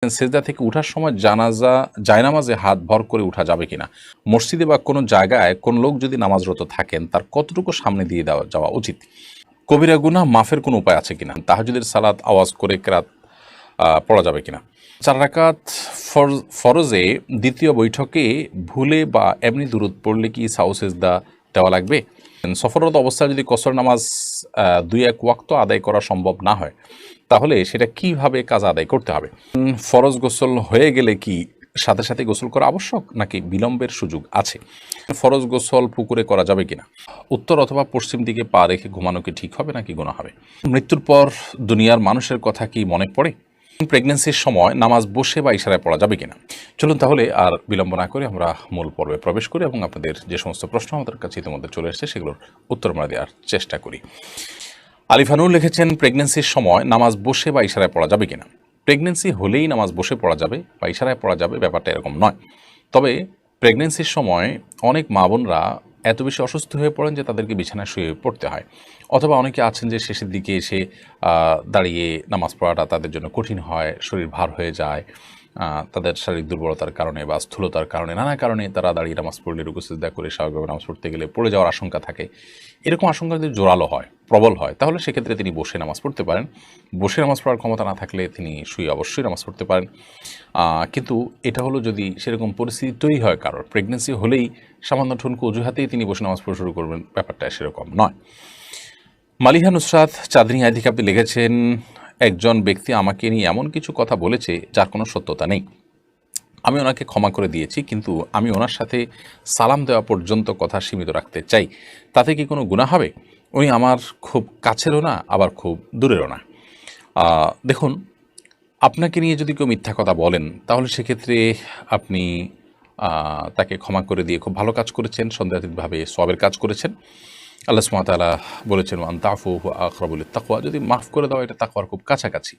লিখেছেন, সেজদা থেকে উঠার সময় জায়নামাজে হাত ভর করে উঠা যাবে কিনা? মসজিদে বা কোনো জায়গায় কোন লোক যদি নামাজরত থাকেন তার কতটুকু সামনে দিয়ে যাওয়া উচিত? কবিরা গুনাহ মাফের কোনো উপায় আছে কিনা? তাহাজ্জুদের সালাত আওয়াজ করে কেরাত পড়া যাবে কিনা? 4 রাকাত ফরজে দ্বিতীয় বৈঠকে ভুলে বা এমনি দুরূদ পড়লে কি সাহু সেজদা দেওয়া লাগবে? সফররত অবস্থায় যদি কসর নামাজ 2-1 ওয়াক্ত আদায় করা সম্ভব না হয়, তাহলে সেটা কিভাবে কাজা আদায় করতে হবে? ফরজ গোসল হয়ে গেলে কি সাথে সাথে গোসল করা আবশ্যক, নাকি বিলম্বের সুযোগ আছে? ফরজ গোসল পুকুরে করা যাবে কিনা? উত্তর অথবা পশ্চিম দিকে পা রেখে ঘুমানো কি ঠিক হবে নাকি গুনাহ হবে? মৃত্যুর পর দুনিয়ার মানুষের কথা কি মনে পড়ে? প্রেগন্যান্সির সময় নামাজ বসে বা ইশারায় পড়া যাবে কিনা? চলুন তাহলে আর বিলম্ব না করে আমরা মূল পর্বে প্রবেশ করি এবং আপনাদের যে সমস্ত প্রশ্ন আমাদের কাছে ইতিমধ্যে চলে এসেছে সেগুলোর উত্তর আমরা দেওয়ার চেষ্টা করি। আলিফানুর লিখেছেন, প্রেগন্যান্সির সময় নামাজ বসে বা ইশারায় পড়া যাবে কিনা? প্রেগন্যান্সি হলেই নামাজ বসে পড়া যাবে বা ইশারায় পড়া যাবে, ব্যাপারটা এরকম নয়। তবে প্রেগন্যান্সির সময় অনেক মা বোনরা এত বেশি অসুস্থ হয়ে পড়েন যে তাদেরকে বিছানায় শুয়ে পড়তে হয়, অথবা অনেকে আছেন যে শেষের দিকে এসে দাঁড়িয়ে নামাজ পড়াটা তাদের জন্য কঠিন হয়, শরীর ভার হয়ে যায়, তাদের শারীরিক দুর্বলতার কারণে বা স্থূলতার কারণে, নানা কারণে তারা দাঁড়িয়ে নামাজ পড়লে রুকু সিজদা করে স্বাভাবিকভাবে নামাজ পড়তে গেলে পড়ে যাওয়ার আশঙ্কা থাকে। এরকম আশঙ্কা যদি জোরালো হয়, প্রবল হয়, তাহলে সেক্ষেত্রে তিনি বসে নামাজ পড়তে পারেন। বসে নামাজ পড়ার ক্ষমতা না থাকলে তিনি শুয়ে অবশ্যই নামাজ পড়তে পারেন। কিন্তু এটা হলো যদি সেরকম পরিস্থিতি তৈরি হয় কারোর, প্রেগনেন্সি হলেই সামান্য ঠুনকো অজুহাতেই তিনি বসে নামাজ পড়া শুরু করবেন, ব্যাপারটা সেরকম নয়। মালিহা নুসরাত চাঁদনী আই থেকে আপনি লিখেছেন, একজন ব্যক্তি আমাকে নিয়ে এমন কিছু কথা বলেছে যার কোনো সত্যতা নেই। আমি ওনাকে ক্ষমা করে দিয়েছি, কিন্তু আমি ওনার সাথে সালাম দেওয়া পর্যন্ত কথা সীমিত রাখতে চাই। তাতে কি কোনো গুনাহ হবে? উনি আমার খুব কাছেরও না, আবার খুব দূরেরও না। দেখুন, আপনাকে নিয়ে যদি কেউ মিথ্যা কথা বলেন, তাহলে সেক্ষেত্রে আপনি তাকে ক্ষমা করে দিয়ে খুব ভালো কাজ করেছেন, সন্দেহাতীতভাবে সওয়াবের কাজ করেছেন। আল্লাহ সুবহানাহু ওয়া তাআলা বলেছেন, ওয়ান তা'ফু হুয়া আকরাবু লিত-তাকওয়া, যদি মাফ করে দেওয়া এটা তাকওয়ার খুব কাছাকাছি।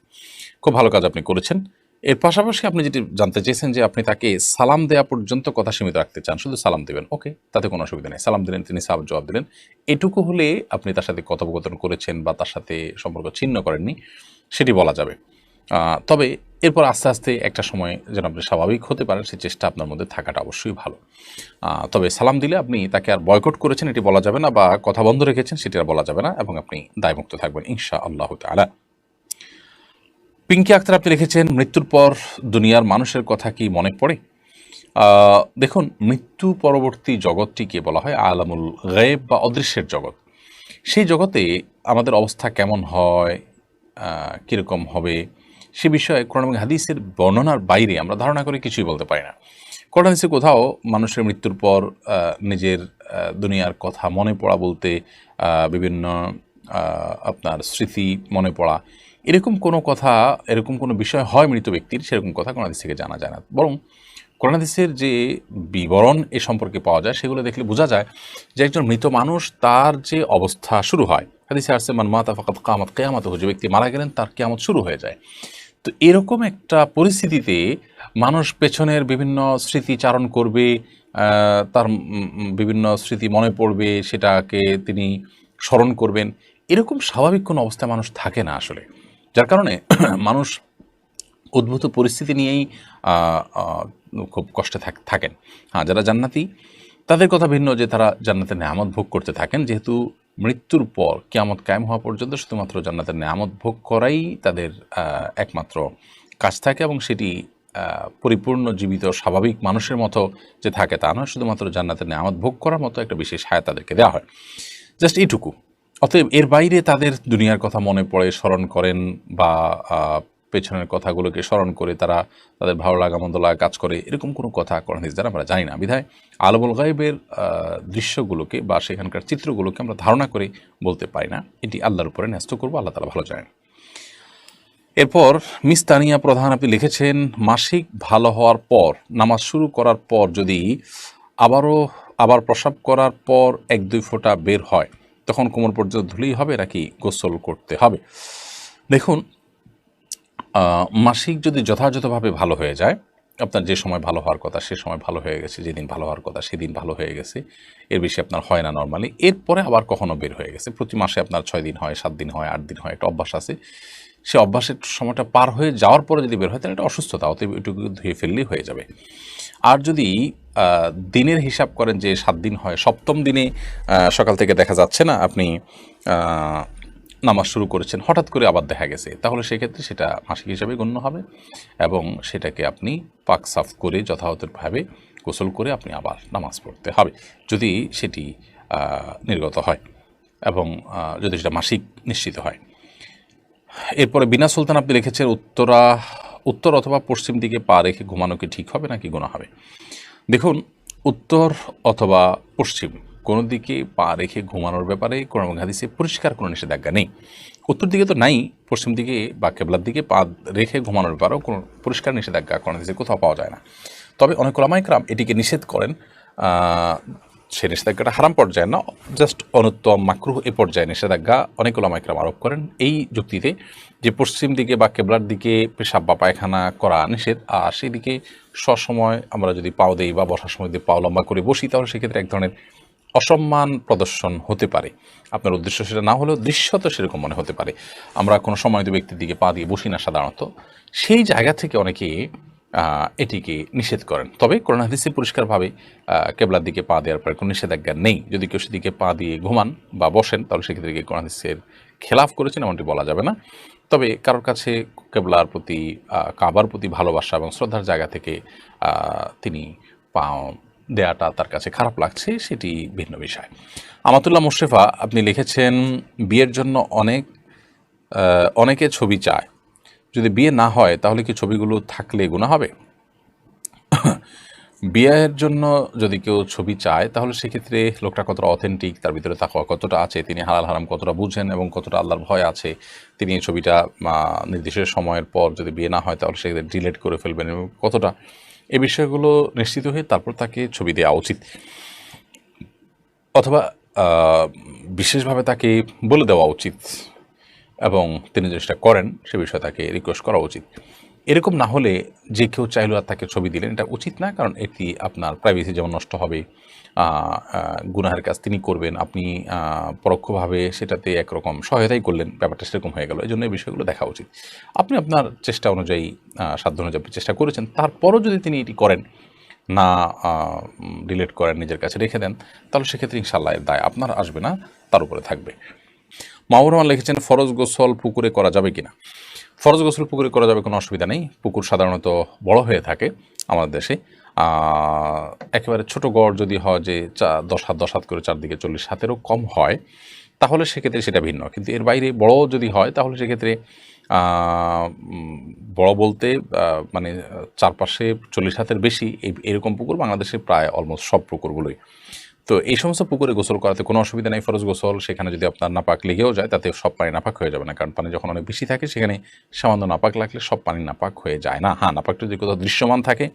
খুব ভালো কাজ আপনি করেছেন। এর পাশাপাশি আপনি যেটি জানতে চেয়েছেন যে আপনি তাকে সালাম দেওয়া পর্যন্ত কথা সীমিত রাখতে চান, শুধু সালাম দেবেন, ওকে, তাতে কোনো অসুবিধা নেই। সালাম দিলেন, তিনি সালাম জবাব দিলেন, এটুকু হলে আপনি তার সাথে কথোপকথন করেছেন বা তার সাথে সম্পর্ক ছিন্ন করেননি, সেটি বলা যাবে। তবে এরপর আস্তে আস্তে একটা সময় যেন আপনি স্বাভাবিক হতে পারেন, সেই চেষ্টা আপনার মধ্যে থাকাটা অবশ্যই ভালো। তবে সালাম দিলে আপনি তাকে আর বয়কট করেছেন এটি বলা যাবে না, বা কথা বন্ধ রেখেছেন সেটি আর বলা যাবে না, এবং আপনি দায়মুক্ত থাকবেন ইনশাআল্লাহু তাআলা। পিঙ্কি আক্তার আপনি লিখেছেন, মৃত্যুর পর দুনিয়ার মানুষের কথা কি মনে পড়ে? দেখুন, মৃত্যু পরবর্তী জগৎটিকে বলা হয় আলামুল গায়েব বা অদৃশ্যের জগৎ। সেই জগতে আমাদের অবস্থা কেমন হয়, কীরকম হবে, সে বিষয়ে কোরআন এবং হাদিসের বর্ণনার বাইরে আমরা ধারণা করে কিছুই বলতে পারি না। কোরআন হাদিসে কোথাও মানুষের মৃত্যুর পর নিজের দুনিয়ার কথা মনে পড়া বলতে বিভিন্ন আপনার স্মৃতি মনে পড়া, এরকম কোনো কথা, এরকম কোনো বিষয় হয় মৃত ব্যক্তির, সেরকম কথা কোরআন হাদিস থেকে জানা যায় না। বরং কোরআন হাদিসের যে বিবরণ এ সম্পর্কে পাওয়া যায়, সেগুলো দেখলে বোঝা যায় যে একজন মৃত মানুষ, তার যে অবস্থা শুরু হয়, হাদিসে আসছে মান মাতা ফাকাদ কামাত কিয়ামাতুহু, যে ব্যক্তি মারা গেলেন তার কিয়ামত শুরু হয়ে যায়। তো এরকম একটা পরিস্থিতিতে মানুষ পেছনের বিভিন্ন স্মৃতি চারণ করবে, তার বিভিন্ন স্মৃতি মনে পড়বে, সেটাকে তিনি স্মরণ করবেন। এরকম স্বাভাবিক কোনো অবস্থায় মানুষ থাকে না আসলে, যার কারণে মানুষ উদ্ভূত পরিস্থিতি নিয়েই খুব কষ্টে থাকেন। হ্যাঁ, যারা জান্নাতি তাদের কথা ভিন্ন, যে তারা জান্নাতের নেয়ামত ভোগ করতে থাকেন, যেহেতু মৃত্যুর পর কিয়ামত কায়েম হওয়া পর্যন্ত শুধুমাত্র জান্নাতের নেয়ামত ভোগ করাই তাদের একমাত্র কাজ থাকে, এবং সেটি পরিপূর্ণ জীবিত স্বাভাবিক মানুষের মতো যে থাকে তা নয়, শুধুমাত্র জান্নাতের নেয়ামত ভোগ করার মতো একটা বিশেষ হায়াত তাদেরকে দেওয়া হয়, জাস্ট এইটুকু। অতএব এর বাইরে তাদের দুনিয়ার কথা মনে পড়ে, স্মরণ করেন, বা পেছনের কথাগুলোকে স্মরণ করে তারা তাদের ভালো লাগা মন্দ লাগা কাজ করে, এরকম কোনো কথা কোরআন হাদিস দ্বারা আমরা জানি না। বিধায় আলামুল গায়েবের দৃশ্যগুলোকে বা সেখানকার চিত্রগুলোকে আমরা ধারণা করে বলতে পারি না, এটি আল্লাহর উপরে ন্যস্ত করবো, আল্লাহ তাআলা ভালো জানেন। এরপর মিস তানিয়া প্রধান আপনি লিখেছেন, মাসিক ভালো হওয়ার পর নামাজ শুরু করার পর যদি আবার প্রস্রাব করার পর 1-2 ফোঁটা বের হয়, তখন কোমর পর্যন্ত ধুলেই হবে নাকি গোসল করতে হবে? দেখুন, মাসিক যদি যথাযথভাবে ভালো হয়ে যায়, আপনার যে সময় ভালো হওয়ার কথা সে সময় ভালো হয়ে গেছে, যেদিন ভালো হওয়ার কথা সেদিন ভালো হয়ে গেছে, এর বেশি আপনার হয় না নর্মালি, এরপরে আবার কখনো বের হয়ে গেছে, প্রতি মাসে আপনার 6 দিন হয়, 7 দিন হয়, 8 দিন হয়, একটা অভ্যাস আছে, সে অভ্যাসের সময়টা পার হয়ে যাওয়ার পরে যদি বের হয় তাহলে এটা অসুস্থতা, অতএব এটুকু ধুয়ে ফেললেই হয়ে যাবে। আর যদি দিনের হিসাব করেন যে 7 দিন হয়, 7ম দিনে সকাল থেকে দেখা যাচ্ছে না আপনি নামাজ শুরু করেছেন, হঠাৎ করে আবার দেখা গেছে, তাহলে সেক্ষেত্রে সেটা মাসিক হিসাবে গণ্য হবে এবং সেটাকে আপনি পাক সাফ করে যথাযথভাবে গোসল করে আপনি আবার নামাজ পড়তে হবে, যদি সেটি নির্গত হয় এবং যদি সেটা মাসিক নিশ্চিত হয়। এরপরে বিনা সুলতান আপনি লিখেছেন উত্তর অথবা পশ্চিম দিকে পা রেখে ঘুমানো কি ঠিক হবে নাকি গুনাহ হবে? দেখুন, উত্তর অথবা পশ্চিম কোনো দিকে পা রেখে ঘুমানোর ব্যাপারে কোরআন এবং হাদিসে পরিষ্কার কোনো নিষেধাজ্ঞা নেই। উত্তর দিকে তো নাই, পশ্চিম দিকে বা কেবলার দিকে পা রেখে ঘুমানোর ব্যাপারেও কোনো পরিষ্কার নিষেধাজ্ঞা কোরআন হাদিসে কোথাও পাওয়া যায় না। তবে অনেক ওলামায়ে কেরাম এটিকে নিষেধ করেন, সে নিষেধাজ্ঞাটা হারাম পর্যায়ে না, জাস্ট অনুত্তম মাকরুহ এ পর্যায়ে নিষেধাজ্ঞা অনেক ওলামায়ে কেরাম আরোপ করেন এই যুক্তিতে যে পশ্চিম দিকে বা কেবলার দিকে পেশাব বা পায়খানা করা নিষেধ, আর সেই দিকে সসময় আমরা যদি পাও দেই বা বসার সময় যদি পাও লম্বা করে বসি তাহলে সেক্ষেত্রে এক ধরনের অসম্মান প্রদর্শন হতে পারে। আপনার উদ্দেশ্য সেটা না হলেও দৃশ্যত সেরকম মনে হতে পারে। আমরা কোনো সম্মানিত ব্যক্তির দিকে পা দিয়ে বসি না সাধারণত, সেই জায়গা থেকে অনেকে এটিকে নিষেধ করেন। তবে কোরআন হাদিসে পরিষ্কারভাবে কেবলার দিকে পা দেওয়ার পরে কোনো নিষেধাজ্ঞা নেই। যদি কেউ সেদিকে পা দিয়ে ঘুমান বা বসেন তাহলে সেক্ষেত্রে কোরআন হাদিসের খেলাফ করেছেন এমনটি বলা যাবে না। তবে কারোর কাছে কেবলার প্রতি কাবার প্রতি ভালোবাসা এবং শ্রদ্ধার জায়গা থেকে তিনি পা দেয়াটা তার কাছে খারাপ লাগছে, সেটি ভিন্ন বিষয়। আমাতুল্লাহ মোশরেফা আপনি লিখেছেন বিয়ের জন্য অনেকে ছবি চায়, যদি বিয়ে না হয় তাহলে কি ছবিগুলো থাকলে গুনাহ হবে? বিয়ের জন্য যদি কেউ ছবি চায় তাহলে সেক্ষেত্রে লোকটা কতটা অথেন্টিক, তার ভিতরে তাকওয়া কতটা আছে, তিনি হালাল হারাম কতটা বুঝেন এবং কতটা আল্লাহর ভয় আছে, তিনি এই ছবিটা নির্দিষ্ট সময়ের পর যদি বিয়ে না হয় তাহলে সেক্ষেত্রে ডিলিট করে ফেলবেন এবং কতটা, এই বিষয়গুলো নিশ্চিত হয়ে তারপর তাকে ছবি দেওয়া উচিত, অথবা বিশেষভাবে তাকে বলে দেওয়া উচিত এবং তিনি যেটা করেন সে বিষয়ে তাকে রিকোয়েস্ট করা উচিত। এরকম না হলে যে কেউ চাইলেও আর তাকে ছবি দিলেন, এটা উচিত না, কারণ এটি আপনার প্রাইভেসি যেমন নষ্ট হবে, গুনাহের কাজ তিনি করবেন, আপনি পরোক্ষভাবে সেটাতে একরকম সহায়তাই করলেন, ব্যাপারটা সেরকম হয়ে গেল। এই জন্য এই বিষয়গুলো দেখা উচিত। আপনি আপনার চেষ্টা অনুযায়ী সাধ্য অনুযায়ী চেষ্টা করেছেন, তারপরও যদি তিনি এটি করেন না, ডিলিট করেন, নিজের কাছে রেখে দেন, তাহলে সেক্ষেত্রে ইনশাআল্লাহ এর দায় আপনার আসবে না, তার উপরে থাকবে। মাহবুর রহমান লিখেছেন ফরজ গোসল পুকুরে করা যাবে কিনা? ফরজ গোসল পুকুরে করা যাবে, কোনো অসুবিধা নেই। পুকুর সাধারণত বড় হয়ে থাকে আমাদের দেশে, একেবারে ছোট গড় যদি হয় যে 10 হাত করে চারদিকে 40 হাতেরও কম হয় তাহলে সেক্ষেত্রে সেটা ভিন্ন, কিন্তু এর বাইরে বড় যদি হয় তাহলে সেক্ষেত্রে বড় বলতে মানে চারপাশে 40 হাতের বেশি এরকম পুকুর বাংলাদেশে প্রায় অলমোস্ট সব পুকুরগুলোই। তো এই সমস্ত পুকুরে গোসল করাতে কোনো অসুবিধা নেই। ফরজ গোসল, সেখানে যদি আপনার নাপাক লেগেও যায় তাতে সব পানি নাপাক হয়ে যাবে না, কারণ পানি যখন অনেক বেশি থাকে সেখানে সামান্য নাপাক লাগলে সব পানি নাপাক হয়ে যায় না। হ্যাঁ, নাপাকটা যদি কোথাও দৃশ্যমান থাকে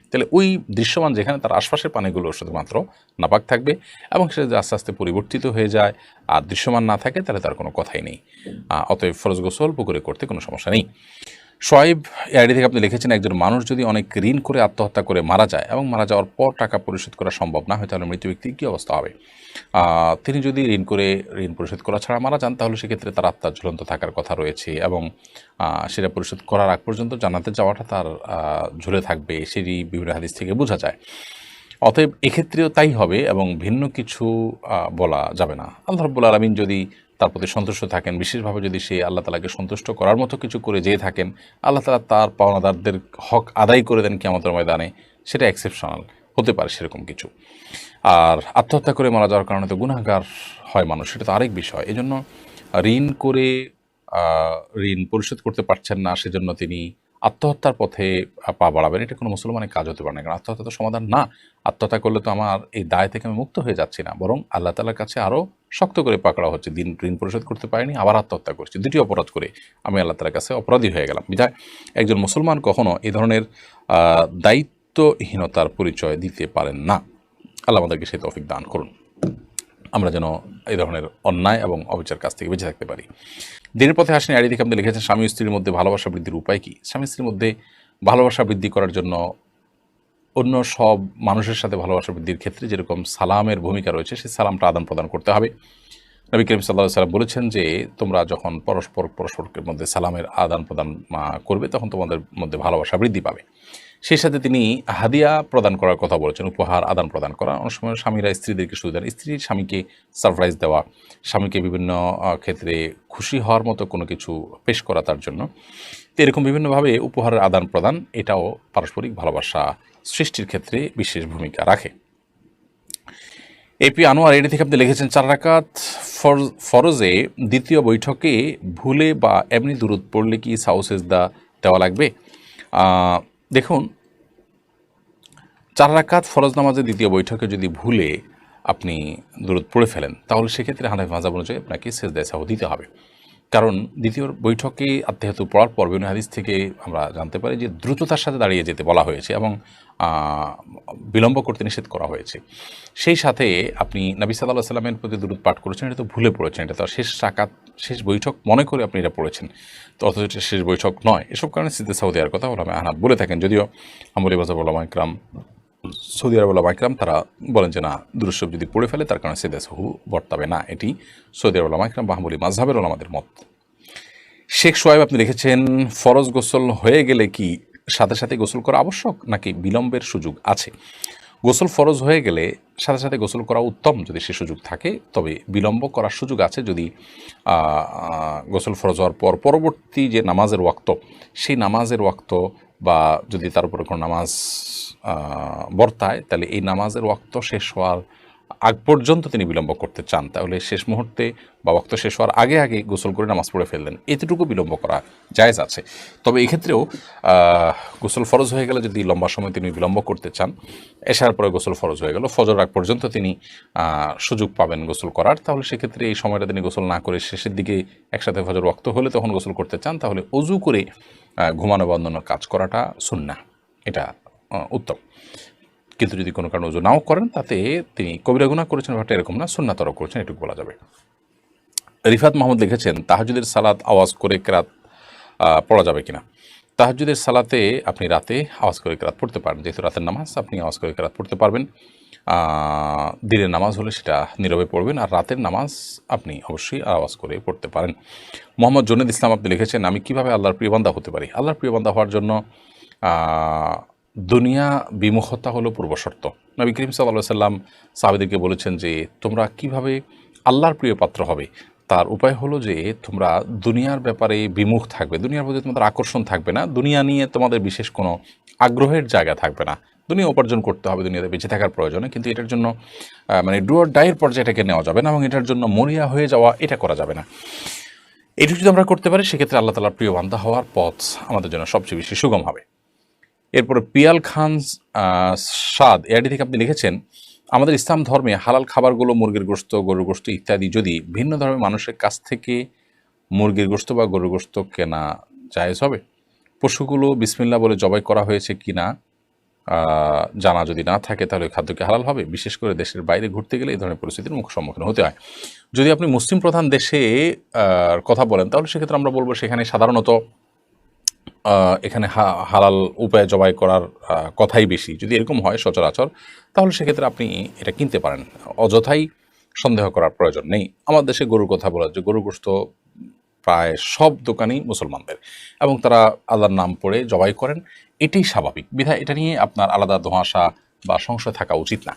তাহলে ওই দৃশ্যমান যেখানে তার আশপাশের পানিগুলো শুধুমাত্র নাপাক থাকবে এবং সেটা যদি আস্তে আস্তে পরিবর্তিত হয়ে যায় আর দৃশ্যমান না থাকে তাহলে তার কোনো কথাই নেই। অতএব ফরজ গোসল পুকুরে করতে কোনো সমস্যা নেই। সোয়াইব এআইডি থেকে আপনি লিখেছেন একজন মানুষ যদি অনেক ঋণ করে আত্মহত্যা করে মারা যায় এবং মারা যাওয়ার পর টাকা পরিশোধ করা সম্ভব না হয় তাহলে মৃত ব্যক্তির কী অবস্থা হবে? তিনি যদি ঋণ পরিশোধ করা ছাড়া মারা যান তাহলে সেক্ষেত্রে তার আত্মার ঝুলন্ত থাকার কথা রয়েছে এবং সেটা পরিশোধ করার আগ পর্যন্ত জান্নাতে যাওয়াটা তার ঝুলে থাকবে, সেটি বিভিন্ন হাদিস থেকে বোঝা যায়। অতএব এক্ষেত্রেও তাই হবে এবং ভিন্ন কিছু বলা যাবে না। আল্লাহ রাব্বুল আলামিন যদি তার প্রতি সন্তুষ্ট থাকেন, বিশেষভাবে যদি সে আল্লাহ তাআলাকে সন্তুষ্ট করার মতো কিছু করে যেয়ে থাকেন, আল্লাহ তাআলা তার পাওনাদারদের হক আদায় করে দেন কিয়ামতের ময়দানে, সেটা এক্সেপশনাল হতে পারে সেরকম কিছু। আর আত্মহত্যা করে মারা যাওয়ার কারণে তো গুনাহগার হয় মানুষ, সেটা তো আরেক বিষয়। এজন্য ঋণ করে ঋণ পরিশোধ করতে পারছেন না সেজন্য তিনি আত্মহত্যার পথে পা বাড়াবেন, এটা কোনো মুসলমানের কাজ হতে পারে না, কারণ আত্মহত্যা তো সমাধান না। আত্মহত্যা করলে তো আমার এই দায় থেকে আমি মুক্ত হয়ে যাচ্ছি না, বরং আল্লাহ তাআলার কাছে আরও শক্ত করে পাকড়া হচ্ছে। ঋণ পরিশোধ করতে পারিনি, আবার আত্মহত্যা করছি, দুটি অপরাধ করে আমি আল্লাহ তাআলার কাছে অপরাধী হয়ে গেলাম। বিধায় একজন মুসলমান কখনো এই ধরনের দায়িত্বহীনতার পরিচয় দিতে পারেন না। আল্লাহ আমাদেরকে সেই তৌফিক দান করুন, আমরা যেন এই ধরনের অন্যায় এবং অবিচার কাছ থেকে বেঁচে থাকতে পারি। দিনের পথে আসেন আইডি থেকে আপনি লিখেছেন স্বামী স্ত্রীর মধ্যে ভালোবাসা বৃদ্ধির উপায় কী? স্বামী স্ত্রীর মধ্যে ভালোবাসা বৃদ্ধি করার জন্য অন্য সব মানুষের সাথে ভালোবাসা বৃদ্ধির ক্ষেত্রে যেরকম সালামের ভূমিকা রয়েছে সেই সালামটা আদান প্রদান করতে হবে। নবী করিম সাল্লাল্লাহু আলাইহি ওয়াসাল্লাম বলেছেন যে তোমরা যখন পরস্পরের মধ্যে সালামের আদান প্রদান করবে তখন তোমাদের মধ্যে ভালোবাসা বৃদ্ধি পাবে। সেই সাথে তিনি হাদিয়া প্রদান করার কথা বলেছেন, উপহার আদান প্রদান করা। অনেক সময় স্বামীরা স্ত্রীদেরকে সুযোগ দেন, স্ত্রীর স্বামীকে সারপ্রাইজ দেওয়া, স্বামীকে বিভিন্ন ক্ষেত্রে খুশি হওয়ার মতো কোনো কিছু পেশ করা তার জন্য। তো এরকম বিভিন্নভাবে উপহারের আদান প্রদান এটাও পারস্পরিক ভালোবাসা সৃষ্টির ক্ষেত্রে বিশেষ ভূমিকা রাখে। এপি আনোয়ার এটি থেকে আপনি লিখেছেন 4 রাকাত ফরজে দ্বিতীয় বৈঠকে ভুলে বা এমনি দুরূদ পড়লে কি সাউ সেজদা দেওয়া লাগবে? দেখুন, 4 রাকাত ফরজ নামাজের দ্বিতীয় বৈঠকে যদি ভুলে আপনি দুরূদ পড়ে ফেলেন তাহলে সেক্ষেত্রে হানাফি মাযহাব অনুযায়ী আপনাকে সেজদায়ে সাহু দিতে হবে। কারণ দ্বিতীয় বৈঠকে আত্মাহিয়াতু পড়ার পর বিভিন্ন হাদিস থেকে আমরা জানতে পারি যে দ্রুততার সাথে দাঁড়িয়ে যেতে বলা হয়েছে এবং বিলম্ব করতে নিষেধ করা হয়েছে। সেই সাথে আপনি নবী সাল্লাল্লাহু আলাইহি ওয়াসাল্লামের প্রতি দুরূদ পাঠ করেছেন, এটা তো ভুলে পড়েছেন, এটা তো শেষ রাকাত শেষ বৈঠক মনে করে আপনি এটা পড়েছেন, তো অথচ এটা শেষ বৈঠক নয়। এসব কারণে সিজদায়ে সাহু দেওয়ার কথা ওলামায়ে আহনাফ বলে থাকেন, যদিও হাম্বলী মাযহাব ওলামায়ে কিরাম, সৌদি আরব ওলামায়ে কিরাম তারা বলেন যে না, দুরূদ শরীফ যদি পড়ে ফেলে তার কারণে সিজদায়ে সাহু বর্তাবে না। এটি সৌদি আরব ওলামায়ে কিরাম বা হাম্বলী মাযহাবের ওলামাদের মত। শেখ সোহাইব আপনি লিখেছেন ফরজ গোসল হয়ে গেলে কি সাথে সাথে গোসল করা আবশ্যক নাকি বিলম্বের সুযোগ আছে? গোসল ফরজ হয়ে গেলে সাথে সাথে গোসল করা উত্তম যদি সে সুযোগ থাকে, তবে বিলম্ব করার সুযোগ আছে যদি গোসল ফরজ হওয়ার পর পরবর্তী যে নামাজের ওয়াক্ত সেই নামাজের ওয়াক্ত বা যদি তার উপরে কোনো নামাজ বর্তায়, তাহলে এই নামাজের ওয়াক্ত শেষ হওয়ার আগ পর্যন্ত তিনি বিলম্ব করতে চান, তাহলে শেষ মুহূর্তে বা ওয়াক্ত শেষ হওয়ার আগে আগে গোসল করে নামাজ পড়ে ফেললেন, এতটুকু বিলম্ব করা জায়েজ আছে। তবে এক্ষেত্রেও গোসল ফরজ হয়ে গেলে যদি লম্বা সময় তিনি বিলম্ব করতে চান, এশার পরে গোসল ফরজ হয়ে গেল, ফজর আগ পর্যন্ত তিনি সুযোগ পাবেন গোসল করার, তাহলে সেক্ষেত্রে এই সময়টা তিনি গোসল না করে শেষের দিকে একসাথে ফজর ওয়াক্ত হলে তখন গোসল করতে চান, তাহলে অজু করে ঘুমানো বা অন্যান্য কাজ করাটা সুন্নাহ, এটা উত্তম। কিন্তু যদি কোনো কারণে ওযু নাও করেন তাতে তিনি কবিরা গুনাহ করেছেন ব্যাপারটা এরকম না, সুন্নাতও করেছেন, এটুকু বলা যাবে। রিফাত মাহমুদ লিখেছেন তাহাজ্জুদের সালাত আওয়াজ করে কেরাত পড়া যাবে কিনা? তাহাজ্জুদের সালাতে আপনি রাতে আওয়াজ করে কেরাত পড়তে পারেন, যেহেতু রাতের নামাজ আপনি আওয়াজ করে কেরাত পড়তে পারবেন। দিনের নামাজ হলে সেটা নীরবে পড়বেন, আর রাতের নামাজ আপনি অবশ্যই আওয়াজ করে পড়তে পারেন। মোহাম্মদ জুনেদ ইসলাম আপনি লিখেছেন আমি কিভাবে আল্লাহর প্রিয় বান্দা হতে পারি? আল্লাহর প্রিয় বান্দা হওয়ার জন্য দুনিয়া বিমুখতা হলো পূর্বশর্ত। নবী করিম সাল্লাল্লাহু আলাইহি ওয়াসাল্লাম সাহাবীদেরকে বলেছেন যে তোমরা কিভাবে আল্লাহর প্রিয় পাত্র হবে, তার উপায় হলো যে তোমরা দুনিয়ার ব্যাপারে বিমুখ থাকবে, দুনিয়ার প্রতি তোমাদের আকর্ষণ থাকবে না, দুনিয়া নিয়ে তোমাদের বিশেষ কোনো আগ্রহের জায়গা থাকবে না। দুনিয়া উপার্জন করতে হবে দুনিয়াতে বেঁচে থাকার প্রয়োজনে, কিন্তু এটার জন্য মানে ডু অর ডাইয়ের পর্যায়টাকে নেওয়া যাবে না এবং এটার জন্য মরিয়া হয়ে যাওয়া এটা করা যাবে না। এটুকু যদি আমরা করতে পারি সেক্ষেত্রে আল্লাহ তাআলার প্রিয় বান্দা হওয়ার পথ আমাদের জন্য সবচেয়ে বেশি সুগম হবে। এরপরে পিয়াল খান সাদ এআইডি থেকে আপনি লিখেছেন আমাদের ইসলাম ধর্মে হালাল খাবারগুলো মুরগির গোশত, গরুর গোশত ইত্যাদি যদি ভিন্ন ধর্মের মানুষের কাছ থেকে মুরগির গোশত বা গরুর গোশত কেনা জায়েজ হবে? পশুগুলো বিসমিল্লাহ বলে জবাই করা হয়েছে কিনা জানা যদি না থাকে তাহলে খাদ্যকে হালাল হবে? বিশেষ করে দেশের বাইরে ঘুরতে গেলে এই ধরনের পরিস্থিতির সম্মুখীন হতে হয়। যদি আপনি মুসলিম প্রধান দেশে কথা বলেন তাহলে সেক্ষেত্রে আমরা বলবো সেখানে সাধারণত এখানে হালাল উপায়ে জবাই করার কথাই বেশি। যদি এরকম হয় সচরাচর তাহলে সেক্ষেত্রে আপনি এটা কিনতে পারেন, অযথাই সন্দেহ করার প্রয়োজন নেই। আমার দেশে গরুর কথা বলা যে গরুর গোশত প্রায় সব দোকানই মুসলমানদের এবং তারা আল্লাহর নাম পড়ে জবাই করেন, এটাই স্বাভাবিক। বিধায় এটা নিয়ে আপনার আলাদা ধোঁয়াশা বা সংশয় থাকা উচিত না।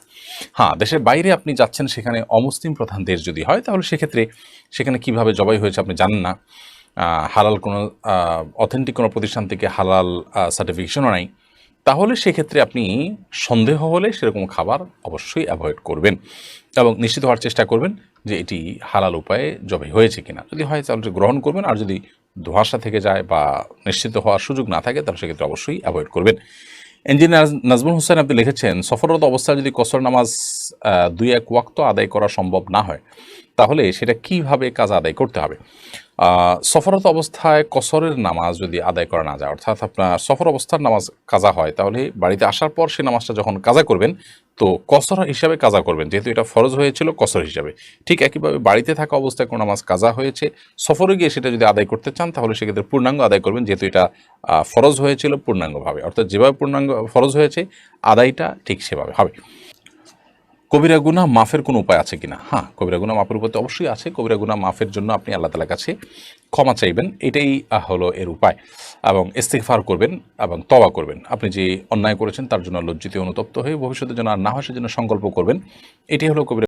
হ্যাঁ, দেশের বাইরে আপনি যাচ্ছেন, সেখানে অমুসলিম প্রধান দেশ যদি হয় তাহলে সেক্ষেত্রে সেখানে কিভাবে জবাই হয়েছে আপনি জানেন না, হালাল কোনো অথেন্টিক কোনো প্রতিষ্ঠান থেকে হালাল সার্টিফিকেশনও নাই, তাহলে সেক্ষেত্রে আপনি সন্দেহ হলে সেরকম খাবার অবশ্যই অ্যাভয়েড করবেন এবং নিশ্চিত হওয়ার চেষ্টা করবেন যে এটি হালাল উপায়ে জবাই হয়েছে কিনা। যদি হয় তাহলে গ্রহণ করবেন, আর যদি ধোঁয়াশা থেকে যায় বা নিশ্চিত হওয়ার সুযোগ না থাকে তাহলে সেক্ষেত্রে অবশ্যই অ্যাভয়েড করবেন। ইঞ্জিনিয়ার নাজমুল হোসেন আপনি লিখেছেন সফররত অবস্থায় যদি কসর নামাজ 2-1 ওয়াক্ত আদায় করা সম্ভব না হয় তাহলে সেটা কিভাবে কাজা আদায় করতে হবে? সফররত অবস্থায় কসরের নামাজ যদি আদায় করা না যায়, অর্থাৎ আপনার সফর অবস্থার নামাজ কাজা হয়, তাহলে বাড়িতে আসার পর সেই নামাজটা যখন কাজা করবেন তো কসর হিসাবে কাজা করবেন, যেহেতু এটা ফরজ হয়েছিল কসর হিসাবে। ঠিক একইভাবে বাড়িতে থাকা অবস্থায় কোনো নামাজ কাজা হয়েছে, সফরে গিয়ে সেটা যদি আদায় করতে চান তাহলে সেক্ষেত্রে পূর্ণাঙ্গ আদায় করবেন, যেহেতু এটা ফরজ হয়েছিল পূর্ণাঙ্গভাবে, অর্থাৎ যেভাবে পূর্ণাঙ্গ ফরজ হয়েছে আদায়টা ঠিক সেভাবে হবে। কবিরা গুনাহ মাফের কোনো উপায় আছে কিনা? হ্যাঁ, কবিরা গুনাহ মাফের উপায় তো অবশ্যই আছে। কবিরা গুনাহ মাফের জন্য আপনি আল্লাহ তাআলার কাছে ক্ষমা চাইবেন, এটাই হলো এর উপায়। এবং ইস্তিগফার করবেন এবং তওবা করবেন। আপনি যে অন্যায় করেছেন তার জন্য লজ্জিত অনুতপ্ত হয়ে ভবিষ্যতে যেন আর না হয় সেজন্য সংকল্প করবেন। এটাই হলো কবিরা